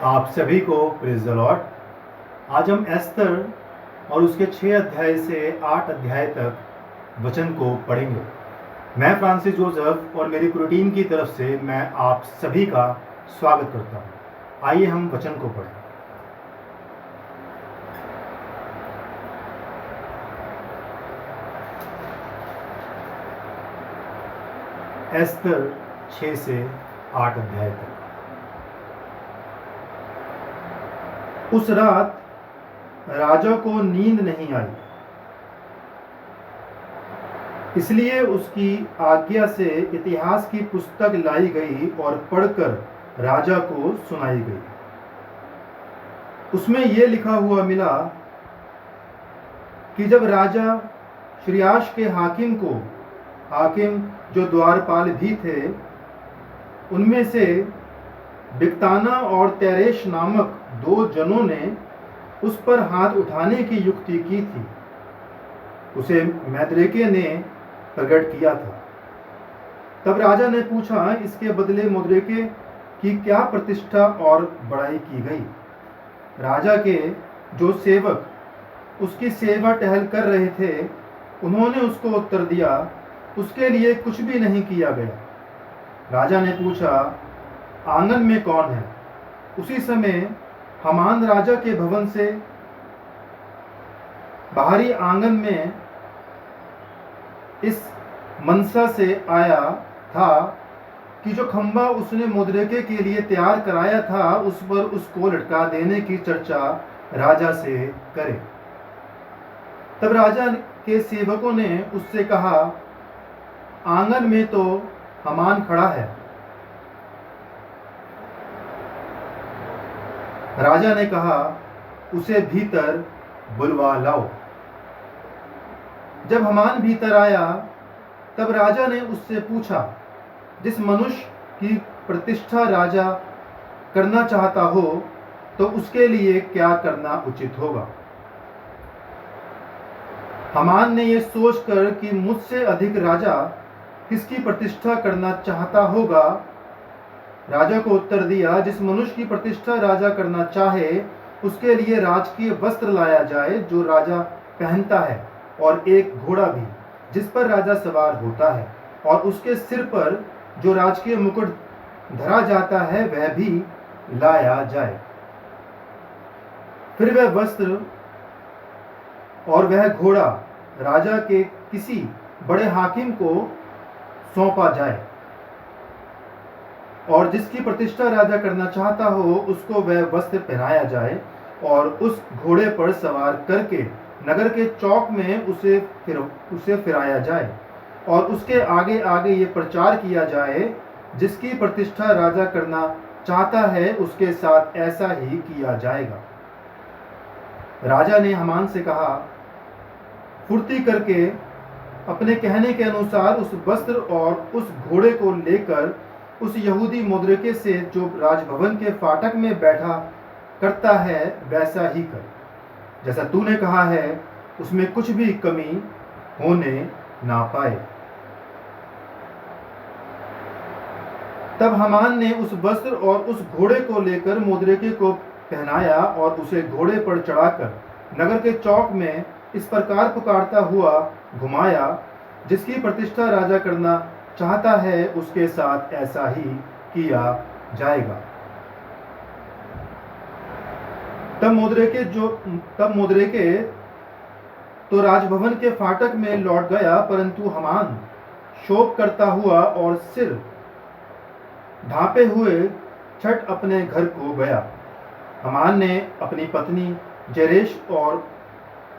आप सभी को प्रेज द लॉर्ड। आज हम एस्तर और उसके 6 अध्याय से 8 अध्याय तक वचन को पढ़ेंगे। मैं फ्रांसिस जोसेफ और मेरी पूरी टीम की तरफ से मैं आप सभी का स्वागत करता हूँ। आइए हम वचन को पढ़ें। एस्तर 6 से 8 अध्याय तक। उस रात राजा को नींद नहीं आई, इसलिए उसकी आज्ञा से इतिहास की पुस्तक लाई गई और पढ़कर राजा को सुनाई गई। उसमें यह लिखा हुआ मिला कि जब राजा श्रीयाश के हाकिम जो द्वारपाल भी थे, उनमें से बिक्ताना और तेरेश नामक 2 जनों ने उस पर हाथ उठाने की युक्ति की थी, उसे मैद्रेके ने प्रकट किया था। तब राजा ने पूछा, इसके बदले मुद्रेके की क्या प्रतिष्ठा और बड़ाई की गई? राजा के जो सेवक उसकी सेवा टहल कर रहे थे, उन्होंने उसको उत्तर दिया, उसके लिए कुछ भी नहीं किया गया। राजा ने पूछा, आंगन में कौन है? उसी समय हामान राजा के भवन से बाहरी आंगन में इस मनसा से आया था कि जो खंबा उसने मुद्रेके के लिए तैयार कराया था, उस पर उसको लटका देने की चर्चा राजा से करे। तब राजा के सेवकों ने उससे कहा, आंगन में तो हामान खड़ा है। राजा ने कहा, उसे भीतर बुलवा लाओ। जब हामान भीतर आया, तब राजा ने उससे पूछा, जिस मनुष्य की प्रतिष्ठा राजा करना चाहता हो, तो उसके लिए क्या करना उचित होगा? हामान ने यह सोचकर कि मुझसे अधिक राजा किसकी प्रतिष्ठा करना चाहता होगा, राजा को उत्तर दिया, जिस मनुष्य की प्रतिष्ठा राजा करना चाहे, उसके लिए राजकीय वस्त्र लाया जाए जो राजा पहनता है, और एक घोड़ा भी जिस पर राजा सवार होता है, और उसके सिर पर जो राजकीय मुकुट धरा जाता है, वह भी लाया जाए। फिर वह वस्त्र और वह घोड़ा राजा के किसी बड़े हाकिम को सौंपा जाए, और जिसकी प्रतिष्ठा राजा करना चाहता हो, उसको वह वस्त्र पहनाया जाए, और उस घोड़े पर सवार करके नगर के चौक में उसे फिराया जाए, और उसके आगे आगे ये प्रचार किया जाए, जिसकी प्रतिष्ठा राजा करना चाहता है, उसके साथ ऐसा ही किया जाएगा। राजा ने हामान से कहा, फुर्ती करके अपने कहने के अनुसार उस वस्त्र और उस घोड़े को लेकर उस यहूदी मुद्रेके से जो राजभवन के फाटक में बैठा करता है, वैसा ही कर। जैसा तूने कहा है, उसमें कुछ भी कमी होने ना पाए। तब हामान ने उस वस्त्र और उस घोड़े को लेकर मुद्रेके को पहनाया, और उसे घोड़े पर चढ़ाकर नगर के चौक में इस प्रकार पुकारता हुआ घुमाया, जिसकी प्रतिष्ठा राजा करना चाहता है, उसके साथ ऐसा ही किया जाएगा। तब मुद्रेके तो राजभवन के फाटक में लौट गया, परंतु हामान शोक करता हुआ और सिर ढांपे हुए छठ अपने घर को गया। हामान ने अपनी पत्नी जेरेश और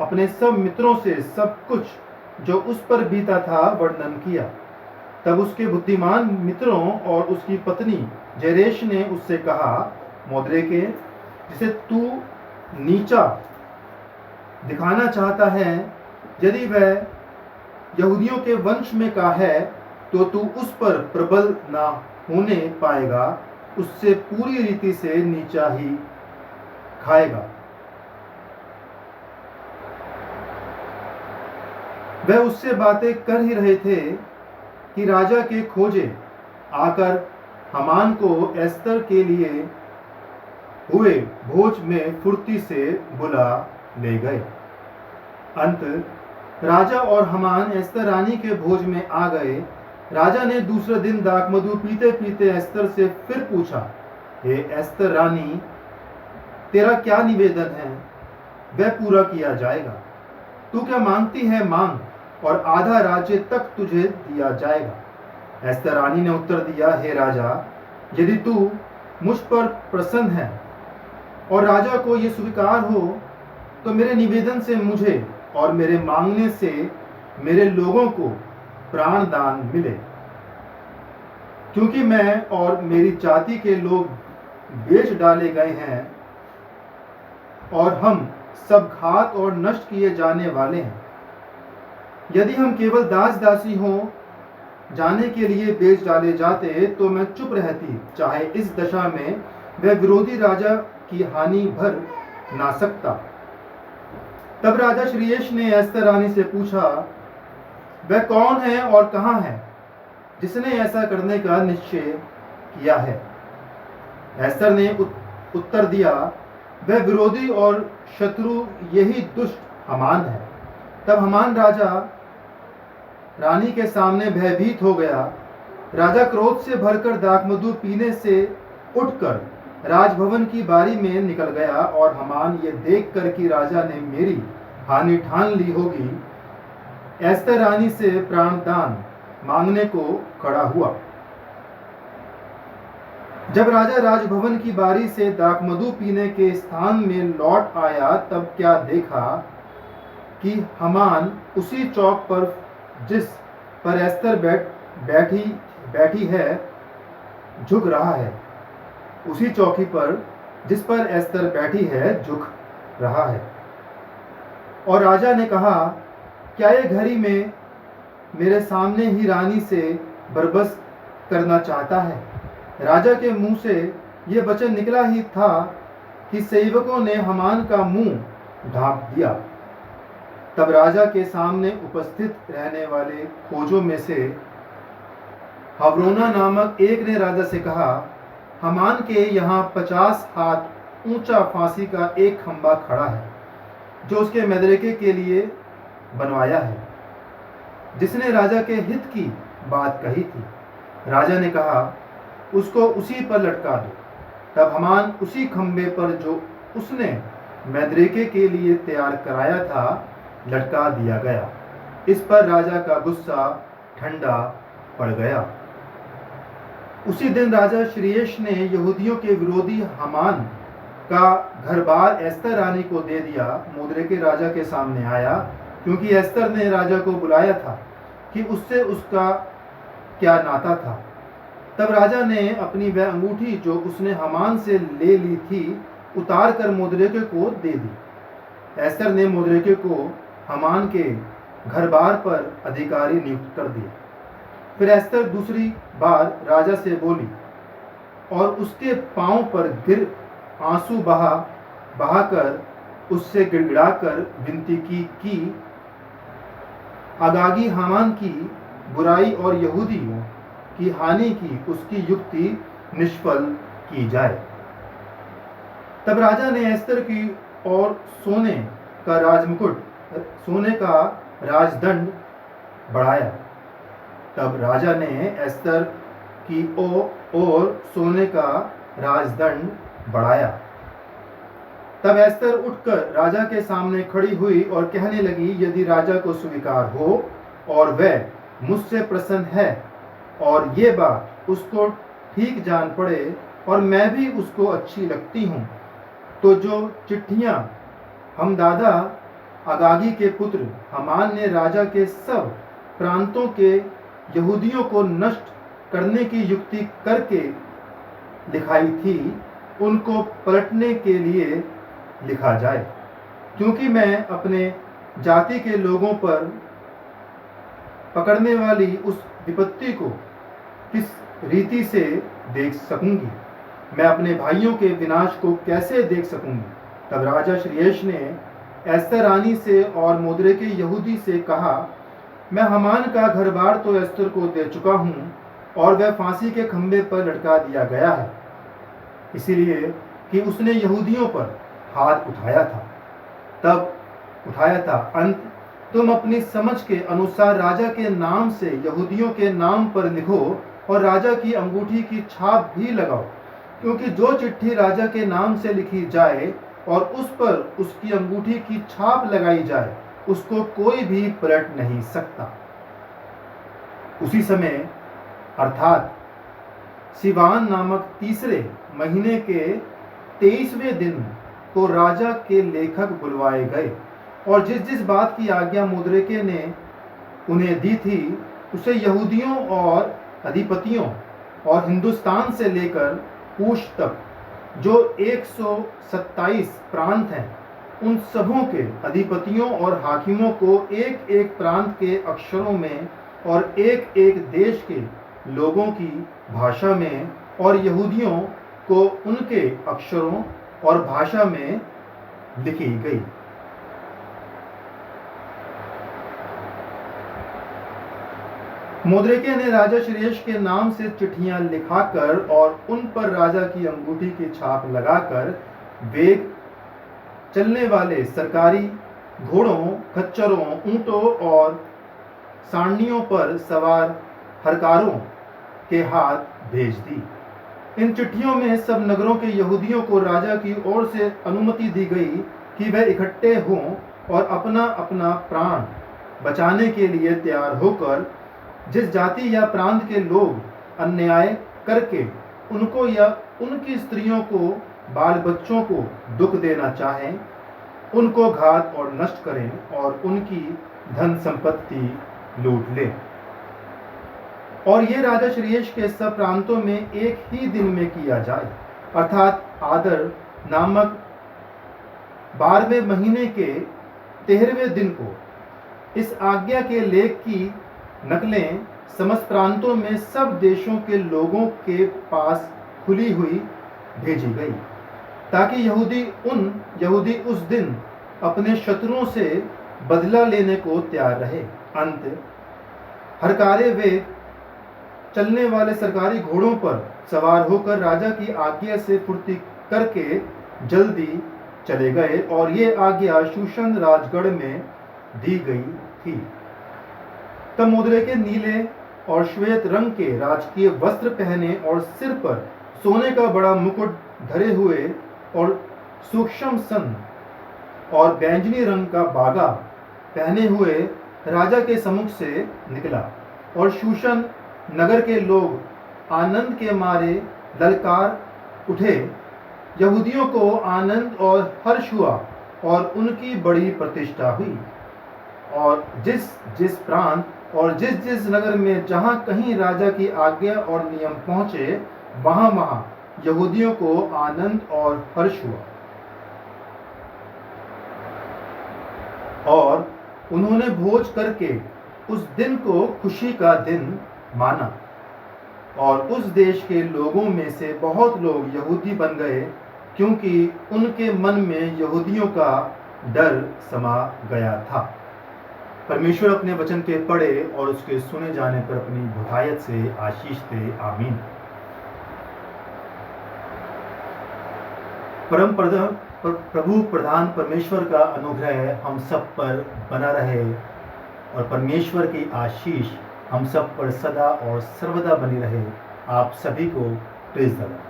अपने सब मित्रों से सब कुछ जो उस पर बीता था वर्णन किया। तब उसके बुद्धिमान मित्रों और उसकी पत्नी जेरेश ने उससे कहा, मुद्रेके, जिसे तू नीचा दिखाना चाहता है, यदि वह यहूदियों के वंश में का है, तो तू उस पर प्रबल ना होने पाएगा, उससे पूरी रीति से नीचा ही खाएगा। वह उससे बातें कर ही रहे थे कि राजा के खोजे आकर हामान को एस्तर के लिए हुए भोज में फुर्ती से बुला ले गए। अंत राजा और हामान एस्तर रानी के भोज में आ गए। राजा ने दूसरे दिन दाखमधु पीते पीते एस्तर से फिर पूछा, हे एस्तर रानी, तेरा क्या निवेदन है? वह पूरा किया जाएगा। तू क्या मांगती है मांग, और आधा राज्य तक तुझे दिया जाएगा। एस्तर रानी ने उत्तर दिया, हे राजा, यदि तू मुझ पर प्रसन्न है और राजा को यह स्वीकार हो तो मेरे निवेदन से मुझे और मेरे मांगने से मेरे लोगों को प्राण दान मिले, क्योंकि मैं और मेरी जाति के लोग बेच डाले गए हैं और हम सब घात और नष्ट किए जाने वाले हैं। यदि हम केवल दास दासी हो जाने के लिए बेच डाले जाते तो मैं चुप रहती, चाहे इस दशा में वह विरोधी राजा की हानि भर ना सकता। तब राजा श्रीयेश ने एस्तर रानी से पूछा, वह कौन है और कहाँ है जिसने ऐसा करने का निश्चय किया है? एस्तर ने उत्तर दिया, वह विरोधी और शत्रु यही दुष्ट हामान है। तब हामान राजा रानी के सामने भयभीत हो गया। राजा क्रोध से भरकर दाखमधु पीने से उठकर राजभवन की बारी में निकल गया, और हामान ये देख कर कि राजा ने मेरी हानि ठान ली होगी, एस्तर रानी से प्राणदान मांगने को खड़ा हुआ। जब राजा राजभवन की बारी से दाखमधु पीने के स्थान में लौट आया, तब क्या देखा कि हामान उसी चौक पर जिस पर एस्तर बैठी है झुक रहा है। उसी चौकी पर जिस पर एस्तर बैठी है झुक रहा है। और राजा ने कहा, क्या ये घड़ी में मेरे सामने ही रानी से बरबस करना चाहता है? राजा के मुंह से ये वचन निकला ही था कि सेवकों ने हामान का मुंह ढांप दिया। तब राजा के सामने उपस्थित रहने वाले खोजों में से हवरोना नामक एक ने राजा से कहा, हामान के यहाँ 50 हाथ ऊंचा फांसी का एक खंबा खड़ा है, जो उसके मदरके के लिए बनवाया है, जिसने राजा के हित की बात कही थी। राजा ने कहा, उसको उसी पर लटका दो। तब हामान उसी खंबे पर जो उसने मदरके के लिए तैयार कराया था लटका दिया गया। इस पर राजा का गुस्सा ठंडा पड़ गया। उसी दिन राजा श्रीयेश ने यहूदियों के विरोधी हामान का घर बार एस्तर रानी को दे दिया। मदरके राजा के सामने आया, क्योंकि एस्तर ने राजा को बुलाया था कि उससे उसका क्या नाता था। तब राजा ने अपनी वह अंगूठी जो उसने हामान से ले ली थी उतार कर मदरके को दे दी। एस्तर ने मदरके को हामान के घर बार पर अधिकारी नियुक्त कर दिया। फिर एस्तर दूसरी बार राजा से बोली और उसके पांव पर गिर आंसू बहाकर उससे गिड़गिड़ाकर विनती की कि अगागी हामान की बुराई और यहूदियों की हानि की उसकी युक्ति निष्फल की जाए। तब राजा ने एस्तर की और सोने का राजदंड बढ़ाया। तब राजा ने एस्तर की और सोने का राजदंड बढ़ाया। तब एस्तर उठकर राजा के सामने खड़ी हुई और कहने लगी, यदि राजा को स्वीकार हो और वह मुझसे प्रसन्न है और ये बात उसको ठीक जान पड़े और मैं भी उसको अच्छी लगती हूँ, तो जो चिट्ठियाँ हमदादा अगागी के पुत्र हामान ने राजा के सब प्रांतों के यहूदियों को नष्ट करने की युक्ति करके लिखाई थी, उनको पलटने के लिए लिखा जाए, क्योंकि मैं अपने जाति के लोगों पर पकड़ने वाली उस विपत्ति को किस रीति से देख सकूंगी, मैं अपने भाइयों के विनाश को कैसे देख सकूंगी। तब राजा श्रीयेश ने एस्तर रानी से और मदरके यहूदी से कहा, मैं हामान का घर बार तो एस्तर को दे चुका हूँ और वह फांसी के खंबे पर लटका दिया गया है, इसीलिए कि उसने यहूदियों पर हाथ उठाया था। अंत तुम अपनी समझ के अनुसार राजा के नाम से यहूदियों के नाम पर लिखो और राजा की अंगूठी की छाप भी लगाओ, क्योंकि जो चिट्ठी राजा के नाम से लिखी जाए और उस पर उसकी अंगूठी की छाप लगाई जाए, उसको कोई भी पलट नहीं सकता। उसी समय अर्थात सिवान नामक तीसरे महीने के 23वें दिन को राजा के लेखक बुलवाए गए और जिस जिस बात की आज्ञा मुद्रिके ने उन्हें दी थी उसे यहूदियों और अधिपतियों और हिंदुस्तान से लेकर कूश तक जो 127 प्रांत हैं, उन सबों के अधिपतियों और हाकिमों को एक एक प्रांत के अक्षरों में और एक एक देश के लोगों की भाषा में और यहूदियों को उनके अक्षरों और भाषा में लिखी गई। मुद्रिके ने राजा श्रेष्ठ के नाम से चिट्ठियां लिखाकर और उन पर राजा की अंगूठी की छाप लगाकर वेग चलने वाले सरकारी घोड़ों, खच्चरों, ऊंटों और सारनियों पर सवार हरकारों के हाथ भेज दी। इन चिट्ठियों में सब नगरों के यहूदियों को राजा की ओर से अनुमति दी गई कि वे इकट्ठे हों और अपना अपना प्राण बचाने के लिए तैयार होकर जिस जाति या प्रांत के लोग अन्याय करके उनको या उनकी स्त्रियों को, बाल बच्चों को दुख देना चाहें, उनको घात और नष्ट करें और उनकी धन संपत्ति लूट लें। और ये राजा श्रेष्ठ के सब प्रांतों में एक ही दिन में किया जाए, अर्थात आदर नामक 12वें महीने के 13वें दिन को। इस आज्ञा के लेख की नकलें समस्त प्रांतों में सब देशों के लोगों के पास खुली हुई भेजी गई, ताकि यहूदी उस दिन अपने शत्रुओं से बदला लेने को तैयार रहे। अंत हरकारे वे चलने वाले सरकारी घोड़ों पर सवार होकर राजा की आज्ञा से फुर्ती करके जल्दी चले गए और ये आज्ञा शूशन राजगढ़ में दी गई थी। तब मुद्रिके नीले और श्वेत रंग के राजकीय वस्त्र पहने और सिर पर सोने का बड़ा मुकुट धरे हुए और सूक्ष्म सन और बैंगनी रंग का बागा पहने हुए राजा के सम्मुख से निकला और शूशन नगर के लोग आनंद के मारे ललकार उठे। यहूदियों को आनंद और हर्ष हुआ और उनकी बड़ी प्रतिष्ठा हुई और जिस जिस प्रांत और जिस जिस नगर में जहाँ कहीं राजा की आज्ञा और नियम पहुँचे, वहाँ वहाँ यहूदियों को आनंद और हर्ष हुआ और उन्होंने भोज करके उस दिन को खुशी का दिन माना। और उस देश के लोगों में से बहुत लोग यहूदी बन गए, क्योंकि उनके मन में यहूदियों का डर समा गया था। परमेश्वर अपने वचन के पढ़े और उसके सुने जाने पर अपनी बहुतायत से आशीष दे। आमीन। प्रभु प्रधान परमेश्वर का अनुग्रह हम सब पर बना रहे और परमेश्वर की आशीष हम सब पर सदा और सर्वदा बनी रहे। आप सभी को प्रेज़ द लॉर्ड।